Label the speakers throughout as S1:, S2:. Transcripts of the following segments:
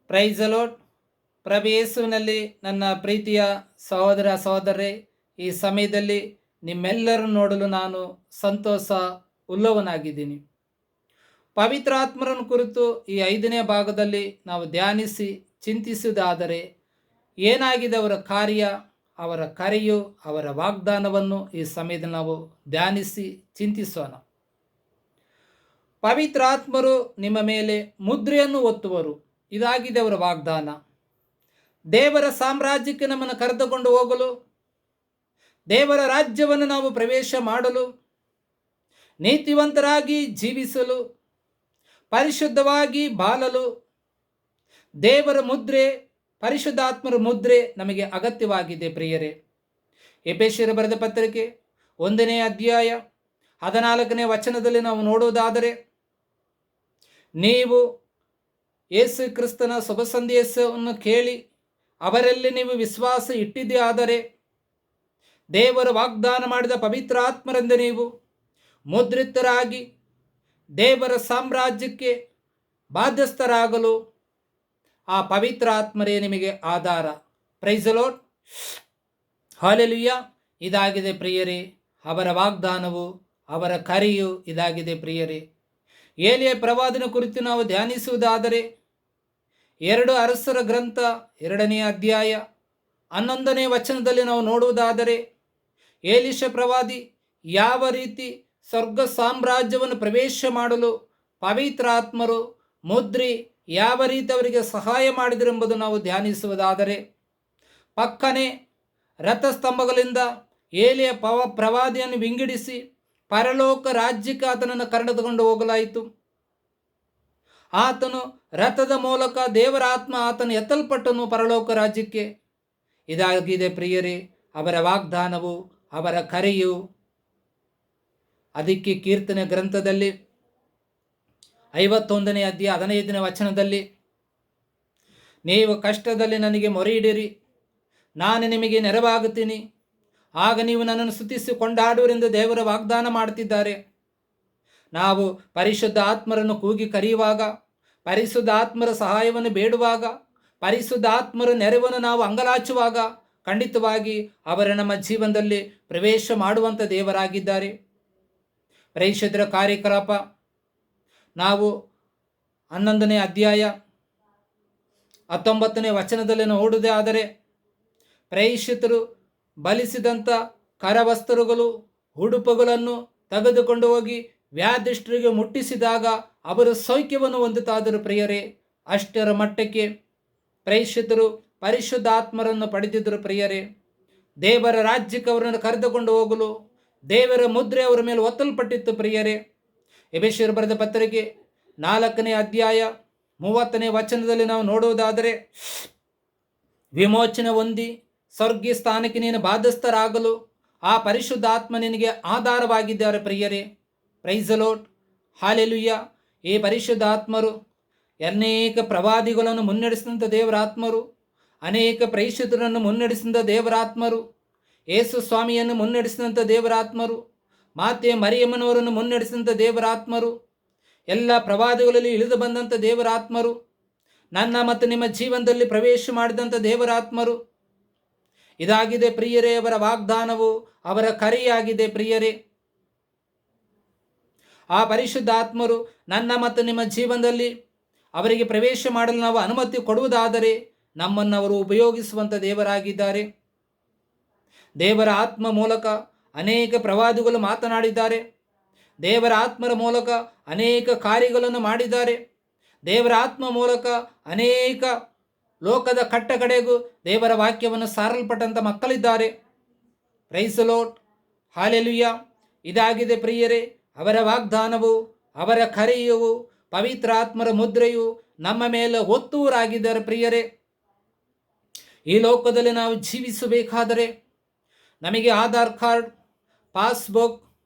S1: Price the lord. ಪ್ರಭು ಯೇಸುವಿನಲ್ಲಿ ನನ್ನ ಪ್ರೀತಿಯ ಸಹೋದರ ಸಹೋದರರೇ, ಈ ಸಮಯದಲ್ಲಿ ನಿಮ್ಮೆಲ್ಲರನ್ನು ನೋಡಲು ನಾನು ಸಂತೋಷ ಉಳ್ಳವನಾಗಿದ್ದೀನಿ. ಪವಿತ್ರಾತ್ಮರನ್ನು ಕುರಿತು ಈ 5ನೇ ಭಾಗದಲ್ಲಿ ನಾವು ಧ್ಯಾನಿಸಿ ಚಿಂತಿಸುವುದಾದರೆ, ಏನಾಗಿದೆ ಅವರ ಕಾರ್ಯ, ಅವರ ಕರೆಯು, ಅವರ ವಾಗ್ದಾನವನ್ನು ಈ ಸಮಯದಲ್ಲಿ ನಾವು ಧ್ಯಾನಿಸಿ ಚಿಂತಿಸೋಣ. ಪವಿತ್ರಾತ್ಮರು ನಿಮ್ಮ ಮೇಲೆ ಮುದ್ರೆಯನ್ನು ಒತ್ತುವರು, ಇದಾಗಿದೆ ಅವರ ವಾಗ್ದಾನ. ದೇವರ ಸಾಮ್ರಾಜ್ಯಕ್ಕೆ ನಮ್ಮನ್ನು ಕರೆದುಕೊಂಡು ಹೋಗಲು, ದೇವರ ರಾಜ್ಯವನ್ನು ನಾವು ಪ್ರವೇಶ ಮಾಡಲು, ನೀತಿವಂತರಾಗಿ ಜೀವಿಸಲು, ಪರಿಶುದ್ಧವಾಗಿ ಬಾಳಲು ದೇವರ ಮುದ್ರೆ, ಪರಿಶುದ್ಧಾತ್ಮರ ಮುದ್ರೆ ನಮಗೆ ಅಗತ್ಯವಾಗಿದೆ ಪ್ರಿಯರೇ. ಎಫೆಸರ ಬರೆದ ಪತ್ರಿಕೆ 1ನೇ ಅಧ್ಯಾಯ 14ನೇ ವಚನದಲ್ಲಿ ನಾವು ನೋಡುವುದಾದರೆ, ನೀವು ಯೇಸು ಕ್ರಿಸ್ತನ ಶುಭ ಸಂದೇಶವನ್ನು ಕೇಳಿ ಅವರಲ್ಲಿ ನೀವು ವಿಶ್ವಾಸ ಇಟ್ಟಿದ್ದೇ ಆದರೆ ದೇವರು ವಾಗ್ದಾನ ಮಾಡಿದ ಪವಿತ್ರಾತ್ಮರಿಂದ ನೀವು ಮುದ್ರಿತರಾಗಿ ದೇವರ ಸಾಮ್ರಾಜ್ಯಕ್ಕೆ ಬಾಧ್ಯಸ್ಥರಾಗಲು ಆ ಪವಿತ್ರ ಆತ್ಮರೇ ನಿಮಗೆ ಆಧಾರ. Praise the Lord. ಹಲ್ಲೆಲೂಯ. ಇದಾಗಿದೆ ಪ್ರಿಯರೇ ಅವರ ವಾಗ್ದಾನವು, ಅವರ ಕರೆಯು ಇದಾಗಿದೆ ಪ್ರಿಯರೇ. ಏಲಿಯ ಪ್ರವಾದನ ಕುರಿತು ನಾವು ಧ್ಯಾನಿಸುವುದಾದರೆ 2 ಅರಸರ ಗ್ರಂಥ 2ನೇ ಅಧ್ಯಾಯ 11ನೇ ವಚನದಲ್ಲಿ ನಾವು ನೋಡುವುದಾದರೆ, ಏಲಿಷ ಪ್ರವಾದಿ ಯಾವ ರೀತಿ ಸ್ವರ್ಗ ಸಾಮ್ರಾಜ್ಯವನ್ನು ಪ್ರವೇಶ ಮಾಡಲು ಪವಿತ್ರಾತ್ಮರು ಮುದ್ರಿ ಯಾವ ರೀತಿ ಅವರಿಗೆ ಸಹಾಯ ಮಾಡಿದರು ಎಂಬುದು ನಾವು ಧ್ಯಾನಿಸುವುದಾದರೆ, ಪಕ್ಕನೆ ರಥಸ್ತಂಭಗಳಿಂದ ಏಲಿಯ ಪ್ರವಾದಿಯನ್ನು ವಿಂಗಡಿಸಿ ಪರಲೋಕ ರಾಜ್ಯಕ್ಕೆ ಆತನನ್ನು ಕರೆದುಕೊಂಡು ಹೋಗಲಾಯಿತು. ಆತನು ರಥದ ಮೂಲಕ ದೇವರ ಆತ್ಮ ಆತನು ಎತ್ತಲ್ಪಟ್ಟನು ಪರಲೋಕ ರಾಜ್ಯಕ್ಕೆ. ಇದಾಗಿದೆ ಪ್ರಿಯರೇ ಅವರ ವಾಗ್ದಾನವು, ಅವರ ಕರೆಯು. ಅದಕ್ಕೆ ಕೀರ್ತನೆ ಗ್ರಂಥದಲ್ಲಿ 51ನೇ ಅಧ್ಯಾಯ 15ನೇ ವಚನದಲ್ಲಿ, ನೀವು ಕಷ್ಟದಲ್ಲಿ ನನಗೆ ಮೊರೆಯಿಡಿರಿ, ನಾನು ನಿಮಗೆ ನೆರವಾಗುತ್ತೀನಿ, ಆಗ ನೀವು ನನ್ನನ್ನು ಸ್ತುತಿಸಿ ಕೊಂಡಾಡುವರೆಂದು ದೇವರ ವಾಗ್ದಾನ ಮಾಡುತ್ತಿದ್ದಾರೆ. ನಾವು ಪರಿಶುದ್ಧ ಆತ್ಮರನ್ನು ಕೂಗಿ ಕರೆಯುವಾಗ, ಪರಿಶುದ್ಧ ಆತ್ಮರ ಸಹಾಯವನ್ನು ಬೇಡುವಾಗ, ಪರಿಶುದ್ಧ ಆತ್ಮರ ನೆರವನ್ನು ನಾವು ಅಂಗಲಾಚುವಾಗ ಖಂಡಿತವಾಗಿ ಅವರ ನಮ್ಮ ಜೀವನದಲ್ಲಿ ಪ್ರವೇಶ ಮಾಡುವಂಥ ದೇವರಾಗಿದ್ದಾರೆ. ಪ್ರೇಷಿತರ ಕಾರ್ಯಕಲಾಪ ನಾವು 11ನೇ ಅಧ್ಯಾಯ 19ನೇ ವಚನದಲ್ಲಿ ನೋಡುವುದೇ ಆದರೆ, ಪ್ರೇಷಿತರು ಬಲಿಸಿದಂಥ ಕರವಸ್ತ್ರಗಳು, ಉಡುಪುಗಳನ್ನು ತೆಗೆದುಕೊಂಡು ಹೋಗಿ ವ್ಯಾಧಿಷ್ಠರಿಗೆ ಮುಟ್ಟಿಸಿದಾಗ ಅವರು ಸೌಖ್ಯವನ್ನು ಹೊಂದುತ್ತಾದರು ಪ್ರಿಯರೇ. ಅಷ್ಟರ ಮಟ್ಟಕ್ಕೆ ಪ್ರೇಷಿತರು ಪರಿಶುದ್ಧಾತ್ಮರನ್ನು ಪಡೆದಿದ್ದರು ಪ್ರಿಯರೇ. ದೇವರ ರಾಜ್ಯಕ್ಕೆ ಅವರನ್ನು ಕರೆದುಕೊಂಡು ಹೋಗಲು ದೇವರ ಮುದ್ರೆ ಅವರ ಮೇಲೆ ಒತ್ತಲ್ಪಟ್ಟಿತ್ತು ಪ್ರಿಯರೇ. ಎಫೆಸರ ಬರೆದ ಪತ್ರಿಕೆ 4ನೇ ಅಧ್ಯಾಯ 30ನೇ ವಚನದಲ್ಲಿ ನಾವು ನೋಡುವುದಾದರೆ, ವಿಮೋಚನೆ ಹೊಂದಿ ಸ್ವರ್ಗೀಯ ಸ್ಥಾನಕ್ಕೆ ನೀನು ಬಾಧ್ಯಸ್ಥರಾಗಲು ಆ ಪರಿಶುದ್ಧಾತ್ಮ ನಿನಗೆ ಆಧಾರವಾಗಿದ್ದಾರೆ ಪ್ರಿಯರೇ. Price the Lord. ಹಲ್ಲೆಲೂಯ. ಈ ಪರಿಶುದ್ಧಾತ್ಮರು ಅನೇಕ ಪ್ರವಾದಿಗಳನ್ನು ಮುನ್ನಡೆಸಿದಂಥ ದೇವರಾತ್ಮರು, ಅನೇಕ ಪ್ರೇಷಿತರನ್ನು ಮುನ್ನಡೆಸಿದ ದೇವರಾತ್ಮರು, ಯೇಸು ಸ್ವಾಮಿಯನ್ನು ಮುನ್ನಡೆಸಿದಂಥ ದೇವರಾತ್ಮರು, ಮಾತೆ ಮರಿಯಮ್ಮನವರನ್ನು ಮುನ್ನಡೆಸಿದಂಥ ದೇವರಾತ್ಮರು, ಎಲ್ಲ ಪ್ರವಾದಿಗಳಲ್ಲಿ ಇಳಿದು ಬಂದಂಥ ದೇವರಾತ್ಮರು, ನನ್ನ ಮತ್ತು ನಿಮ್ಮ ಜೀವನದಲ್ಲಿ ಪ್ರವೇಶ ಮಾಡಿದಂಥ ದೇವರಾತ್ಮರು. ಇದಾಗಿದೆ ಪ್ರಿಯರೇ ಅವರ ವಾಗ್ದಾನವು, ಅವರ ಕರೆಯಾಗಿದೆ ಪ್ರಿಯರೇ. ಆ ಪರಿಶುದ್ಧಾತ್ಮರು ನನ್ನ ಮತ್ತು ನಿಮ್ಮ ಜೀವನದಲ್ಲಿ ಅವರಿಗೆ ಪ್ರವೇಶ ಮಾಡಲು ನಾವು ಅನುಮತಿ ಕೊಡುವುದಾದರೆ ನಮ್ಮನ್ನು ಅವರು ಉಪಯೋಗಿಸುವಂಥ ದೇವರಾಗಿದ್ದಾರೆ. ದೇವರ ಆತ್ಮ ಮೂಲಕ ಅನೇಕ ಪ್ರವಾದಿಗಳು ಮಾತನಾಡಿದ್ದಾರೆ. ದೇವರ ಆತ್ಮರ ಮೂಲಕ ಅನೇಕ ಕಾರ್ಯಗಳನ್ನು ಮಾಡಿದ್ದಾರೆ. ದೇವರ ಆತ್ಮ ಮೂಲಕ ಅನೇಕ ಲೋಕದ ಕಟ್ಟಕಡೆಗೂ ದೇವರ ವಾಕ್ಯವನ್ನು ಸಾರಲ್ಪಟ್ಟಂಥ ಮಕ್ಕಳಿದ್ದಾರೆ. Price the Lord. ಹಲ್ಲೆಲೂಯ. ಇದಾಗಿದೆ ಪ್ರಿಯರೇ ಅವರ ವಾಗ್ದಾನವು, ಅವರ ಕರೆಯು, ಪವಿತ್ರಾತ್ಮರ ಮುದ್ರೆಯು ನಮ್ಮ ಮೇಲೆ ಒತ್ತುವರಾಗಿದ್ದಾರೆ ಪ್ರಿಯರೇ. ಈ ಲೋಕದಲ್ಲಿ ನಾವು ಜೀವಿಸಬೇಕಾದರೆ ನಮಗೆ Aadhaar card, passbook,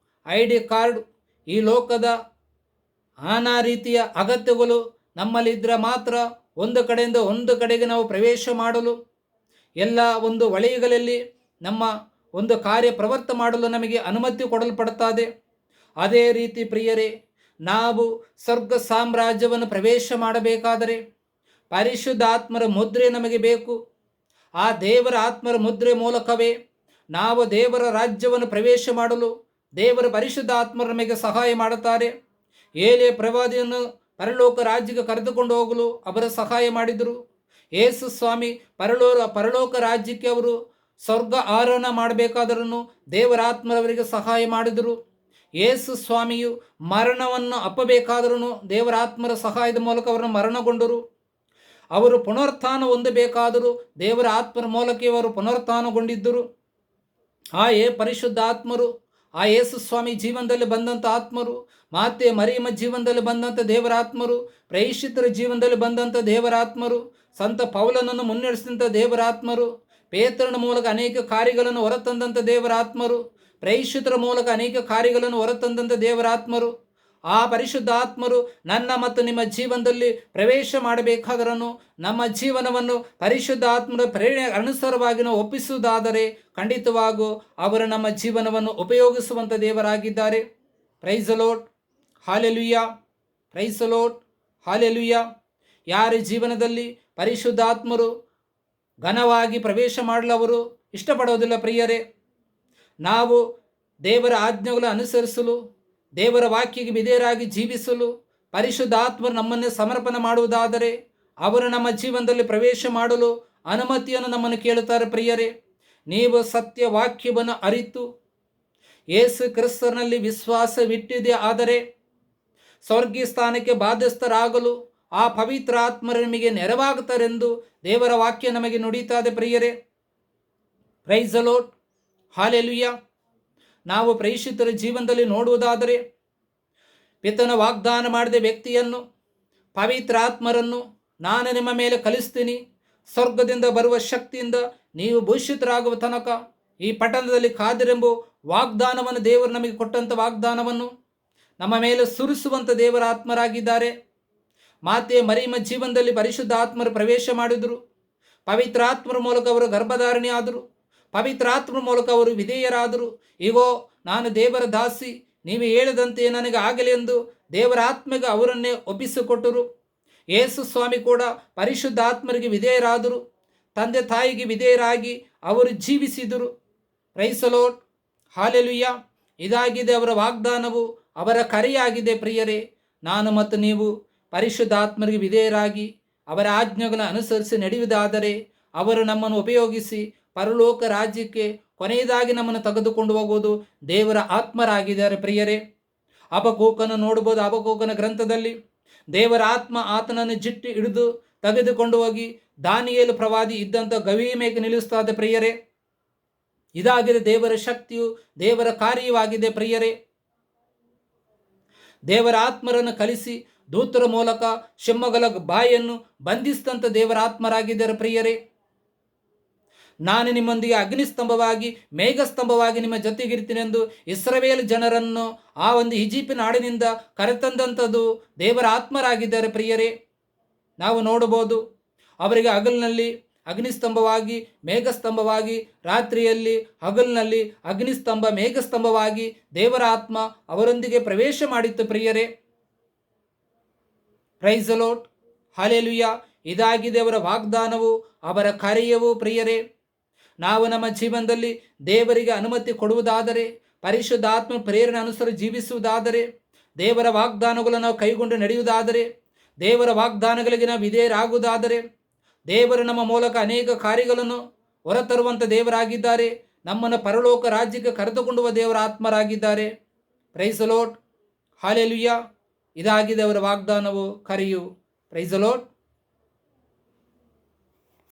S1: ID card, ಈ ಲೋಕದ ನಾನಾ ರೀತಿಯ ಅಗತ್ಯಗಳು ನಮ್ಮಲ್ಲಿದ್ದರೆ ಮಾತ್ರ ಒಂದು ಕಡೆಯಿಂದ ಒಂದು ಕಡೆಗೆ ನಾವು ಪ್ರವೇಶ ಮಾಡಲು, ಎಲ್ಲ ಒಂದು ವಲಯಗಳಲ್ಲಿ ನಮ್ಮ ಒಂದು ಕಾರ್ಯ ಪ್ರವರ್ತ ಮಾಡಲು ನಮಗೆ ಅನುಮತಿ ಕೊಡಲ್ಪಡುತ್ತದೆ. ಅದೇ ರೀತಿ ಪ್ರಿಯರೇ ನಾವು ಸ್ವರ್ಗ ಸಾಮ್ರಾಜ್ಯವನ್ನು ಪ್ರವೇಶ ಮಾಡಬೇಕಾದರೆ ಪರಿಶುದ್ಧಾತ್ಮರ ಮುದ್ರೆ ನಮಗೆ ಬೇಕು. ಆ ದೇವರ ಆತ್ಮರ ಮುದ್ರೆ ಮೂಲಕವೇ ನಾವು ದೇವರ ರಾಜ್ಯವನ್ನು ಪ್ರವೇಶ ಮಾಡಲು ದೇವರ ಪರಿಶುದ್ಧ ಆತ್ಮರು ನಮಗೆ ಸಹಾಯ ಮಾಡುತ್ತಾರೆ. ಏಲಿಯ ಪ್ರವಾದಿಯನ್ನು ಪರಲೋಕ ರಾಜ್ಯಕ್ಕೆ ಕರೆದುಕೊಂಡು ಹೋಗಲು ಅವರ ಸಹಾಯ ಮಾಡಿದರು. ಯೇಸು ಸ್ವಾಮಿ ಪರಲೋಕ ರಾಜ್ಯಕ್ಕೆ ಅವರು ಸ್ವರ್ಗ ಆರೋಹಣ ಮಾಡಬೇಕಾದರೂ ದೇವರ ಆತ್ಮರವರಿಗೆ ಸಹಾಯ ಮಾಡಿದರು. ಯೇಸು ಸ್ವಾಮಿಯು ಮರಣವನ್ನು ಅಪ್ಪಬೇಕಾದರೂ ದೇವರ ಆತ್ಮರ ಸಹಾಯದ ಮೂಲಕ ಅವರನ್ನು ಮರಣಗೊಂಡರು. ಅವರು ಪುನರುತ್ಥಾನ ಹೊಂದಬೇಕಾದರೂ ದೇವರ ಆತ್ಮರ ಮೂಲಕ ಅವರು ಪುನರುತ್ಥಾನಗೊಂಡಿದ್ದರು. ಪರಿಶುದ್ಧ ಆತ್ಮರು, ಆ ಯೇಸು ಸ್ವಾಮಿ ಜೀವನದಲ್ಲಿ ಬಂದಂಥ ಆತ್ಮರು, ಮಾತೆ ಮರಿಯಮ್ಮ ಜೀವನದಲ್ಲಿ ಬಂದಂಥ ದೇವರ ಆತ್ಮರು, ಪ್ರೇಷಿತರ ಜೀವನದಲ್ಲಿ ಬಂದಂಥ ದೇವರ ಆತ್ಮರು, ಸಂತ ಪೌಲನನ್ನು ಮುನ್ನಡೆಸಿದಂಥ ದೇವರ ಆತ್ಮರು, ಪೇತ್ರನ ಮೂಲಕ ಅನೇಕ ಕಾರ್ಯಗಳನ್ನು ಹೊರತಂದಂಥ ದೇವರ ಆತ್ಮರು, ಪ್ರೇಷಿತರ ಮೂಲಕ ಅನೇಕ ಕಾರ್ಯಗಳನ್ನು ಹೊರತಂದಂಥ ದೇವರ ಆತ್ಮರು, ಆ ಪರಿಶುದ್ಧ ಆತ್ಮರು ನನ್ನ ಮತ್ತು ನಿಮ್ಮ ಜೀವನದಲ್ಲಿ ಪ್ರವೇಶ ಮಾಡಬೇಕಾದರೂ ನಮ್ಮ ಜೀವನವನ್ನು ಪರಿಶುದ್ಧ ಆತ್ಮರ ಪ್ರೇರಣೆ ಅನುಸಾರವಾಗಿ ನಾವು ಒಪ್ಪಿಸುವುದಾದರೆ ಖಂಡಿತವಾಗೂ ಅವರು ನಮ್ಮ ಜೀವನವನ್ನು ಉಪಯೋಗಿಸುವಂಥ ದೇವರಾಗಿದ್ದಾರೆ. Praise Lord, hallelujah, praise Lord, hallelujah. ಯಾರ ಜೀವನದಲ್ಲಿ ಪರಿಶುದ್ಧ ಆತ್ಮರು ಘನವಾಗಿ ಪ್ರವೇಶ ಮಾಡಲು ಅವರು ಇಷ್ಟಪಡೋದಿಲ್ಲ ಪ್ರಿಯರೇ, ನಾವು ದೇವರ ಆಜ್ಞೆಗಳನ್ನು ಅನುಸರಿಸಲು, ದೇವರ ವಾಕ್ಯಕ್ಕೆ ವಿಧೇಯರಾಗಿ ಜೀವಿಸಲು ಪರಿಶುದ್ಧ ಆತ್ಮರು ನಮ್ಮನ್ನೇ ಸಮರ್ಪಣೆ ಮಾಡುವುದಾದರೆ ಅವರು ನಮ್ಮ ಜೀವನದಲ್ಲಿ ಪ್ರವೇಶ ಮಾಡಲು ಅನುಮತಿಯನ್ನು ನಮ್ಮನ್ನು ಕೇಳುತ್ತಾರೆ. ಪ್ರಿಯರೇ, ನೀವು ಸತ್ಯ ವಾಕ್ಯವನ್ನು ಅರಿತು ಯೇಸು ಕ್ರಿಸ್ತನಲ್ಲಿ ವಿಶ್ವಾಸವಿಟ್ಟಿದೆ ಆದರೆ ಸ್ವರ್ಗೀಯ ಸ್ಥಾನಕ್ಕೆ ಬಾಧ್ಯಸ್ಥರಾಗಲು ಆ ಪವಿತ್ರ ಆತ್ಮರು ನಿಮಗೆ ನೆರವಾಗುತ್ತಾರೆಂದು ದೇವರ ವಾಕ್ಯ ನಮಗೆ ನುಡಿಯುತ್ತದೆ. ಪ್ರಿಯರೇ, ಪ್ರೈಸ್ ದಿ ಲಾರ್ಡ್, ಹಾಲೆಲೂಯಾ. ನಾವು ಪ್ರೇಷಿತರ ಜೀವನದಲ್ಲಿ ನೋಡುವುದಾದರೆ ಪಿತನ ವಾಗ್ದಾನ ಮಾಡಿದ ವ್ಯಕ್ತಿಯನ್ನು, ಪವಿತ್ರ ಆತ್ಮರನ್ನು ನಾನು ನಿಮ್ಮ ಮೇಲೆ ಕಲಿಸ್ತೀನಿ, ಸ್ವರ್ಗದಿಂದ ಬರುವ ಶಕ್ತಿಯಿಂದ ನೀವು ಭೂಷಿತರಾಗುವ ತನಕ ಈ ಪಟ್ಟಣದಲ್ಲಿ ಕಾದಿರೆಂಬ ವಾಗ್ದಾನವನ್ನು ದೇವರು ನಮಗೆ ಕೊಟ್ಟಂಥ ವಾಗ್ದಾನವನ್ನು ನಮ್ಮ ಮೇಲೆ ಸುರಿಸುವಂಥ ದೇವರ ಆತ್ಮರಾಗಿದ್ದಾರೆ. ಮಾತೆ ಮರಿಯಮ್ಮ ಜೀವನದಲ್ಲಿ ಪರಿಶುದ್ಧ ಆತ್ಮರು ಪ್ರವೇಶ ಮಾಡಿದರು. ಪವಿತ್ರ ಆತ್ಮರ ಮೂಲಕ ಅವರು ಗರ್ಭಧಾರಣೆ ಆದರು. ಪವಿತ್ರ ಆತ್ಮರ ಮೂಲಕ ಅವರು ವಿಧೇಯರಾದರು. ಈಗೋ ನಾನು ದೇವರ ದಾಸಿ, ನೀವು ಹೇಳಿದಂತೆ ನನಗೆ ಆಗಲಿ ಎಂದು ದೇವರ ಆತ್ಮೆಗೆ ಅವರನ್ನೇ ಒಪ್ಪಿಸಿಕೊಟ್ಟರು. ಯೇಸು ಸ್ವಾಮಿ ಕೂಡ ಪರಿಶುದ್ಧ ಆತ್ಮರಿಗೆ ವಿಧೇಯರಾದರು. ತಂದೆ ತಾಯಿಗೆ ವಿಧೇಯರಾಗಿ ಅವರು ಜೀವಿಸಿದರು. Praise the Lord, hallelujah. ಇದಾಗಿದೆ ಅವರ ವಾಗ್ದಾನವು, ಅವರ ಕರೆಯಾಗಿದೆ. ಪ್ರಿಯರೇ, ನಾನು ಮತ್ತು ನೀವು ಪರಿಶುದ್ಧ ಆತ್ಮರಿಗೆ ವಿಧೇಯರಾಗಿ ಅವರ ಆಜ್ಞೆಗಳನ್ನು ಅನುಸರಿಸಿ ನಡೆಯುವುದಾದರೆ ಅವರು ನಮ್ಮನ್ನು ಉಪಯೋಗಿಸಿ ಪರಲೋಕ ರಾಜ್ಯಕ್ಕೆ ಕೊನೆಯದಾಗಿ ನಮ್ಮನ್ನು ತೆಗೆದುಕೊಂಡು ಹೋಗುವುದು ದೇವರ ಆತ್ಮರಾಗಿದ್ದಾರೆ. ಪ್ರಿಯರೇ, ಹಬಕ್ಕೂಕನು ನೋಡಬಹುದು. ಹಬಕ್ಕೂಕನ ಗ್ರಂಥದಲ್ಲಿ ದೇವರ ಆತ್ಮ ಆತನನ್ನು ಜಿಟ್ಟು ಹಿಡಿದು ತೆಗೆದುಕೊಂಡು ಹೋಗಿ ದಾನಿಯೇಲ ಪ್ರವಾದಿ ಇದ್ದಂಥ ಗವಿಯ ಮೇಲೆ ನಿಲ್ಲಿಸುತ್ತದೆ. ಪ್ರಿಯರೇ, ಇದಾಗಿದೆ ದೇವರ ಶಕ್ತಿಯು, ದೇವರ ಕಾರ್ಯವಾಗಿದೆ. ಪ್ರಿಯರೇ, ದೇವರ ಆತ್ಮರನ್ನು ಕಲಿಸಿ ದೂತರ ಮೂಲಕ ಸಿಂಹಗಳ ಬಾಯನ್ನು ಬಂಧಿಸಿದಂಥ ದೇವರ ಆತ್ಮರಾಗಿದ್ದಾರೆ. ಪ್ರಿಯರೇ, ನಾನು ನಿಮ್ಮೊಂದಿಗೆ ಅಗ್ನಿಸ್ತಂಭವಾಗಿ ಮೇಘಸ್ತಂಭವಾಗಿ ನಿಮ್ಮ ಜೊತೆಗಿರ್ತೀನಿ ಎಂದು ಇಸ್ರಾಯೇಲ್ ಜನರನ್ನು ಆ ಒಂದು ಈಜಿಪ್ಟ್ ನಾಡಿನಿಂದ ಕರೆತಂದಂಥದ್ದು ದೇವರ ಆತ್ಮರಾಗಿದ್ದಾರೆ. ಪ್ರಿಯರೇ, ನಾವು ನೋಡಬಹುದು, ಅವರಿಗೆ ಹಗಲಿನಲ್ಲಿ ಅಗ್ನಿಸ್ತಂಭವಾಗಿ ಮೇಘಸ್ತಂಭವಾಗಿ, ರಾತ್ರಿಯಲ್ಲಿ ಹಗಲಿನಲ್ಲಿ ಅಗ್ನಿಸ್ತಂಭ ಮೇಘಸ್ತಂಭವಾಗಿ ದೇವರ ಆತ್ಮ ಅವರೊಂದಿಗೆ ಪ್ರವೇಶ ಮಾಡಿತ್ತು. ಪ್ರಿಯರೇ, ಪ್ರೈಸ್ ದಿ ಲಾರ್ಡ್, ಹಾಲೆಲೂಯಾ. ಇದಾಗಿದೆ ಅವರ ವಾಗ್ದಾನವು, ಅವರ ಕಾರ್ಯವೂ. ಪ್ರಿಯರೇ, ನಾವು ನಮ್ಮ ಜೀವನದಲ್ಲಿ ದೇವರಿಗೆ ಅನುಮತಿ ಕೊಡುವುದಾದರೆ, ಪರಿಶುದ್ಧ ಆತ್ಮ ಪ್ರೇರಣೆ ಅನುಸಾರ ಜೀವಿಸುವುದಾದರೆ, ದೇವರ ವಾಗ್ದಾನಗಳನ್ನು ನಾವು ಕೈಗೊಂಡು ನಡೆಯುವುದಾದರೆ, ದೇವರ ವಾಗ್ದಾನಗಳಿಗೆ ನಾವು ವಿಧೇಯರಾಗುವುದಾದರೆ, ದೇವರು ನಮ್ಮ ಮೂಲಕ ಅನೇಕ ಕಾರ್ಯಗಳನ್ನು ಹೊರತರುವಂಥ ದೇವರಾಗಿದ್ದಾರೆ. ನಮ್ಮನ್ನು ಪರಲೋಕ ರಾಜ್ಯಕ್ಕೆ ಕರೆದುಕೊಂಡುವ ದೇವರ ಆತ್ಮರಾಗಿದ್ದಾರೆ. Praise the Lord, hallelujah. ಇದಾಗಿದೆ ಅವರ ವಾಗ್ದಾನವು, ಕರೆಯು. Praise the lord.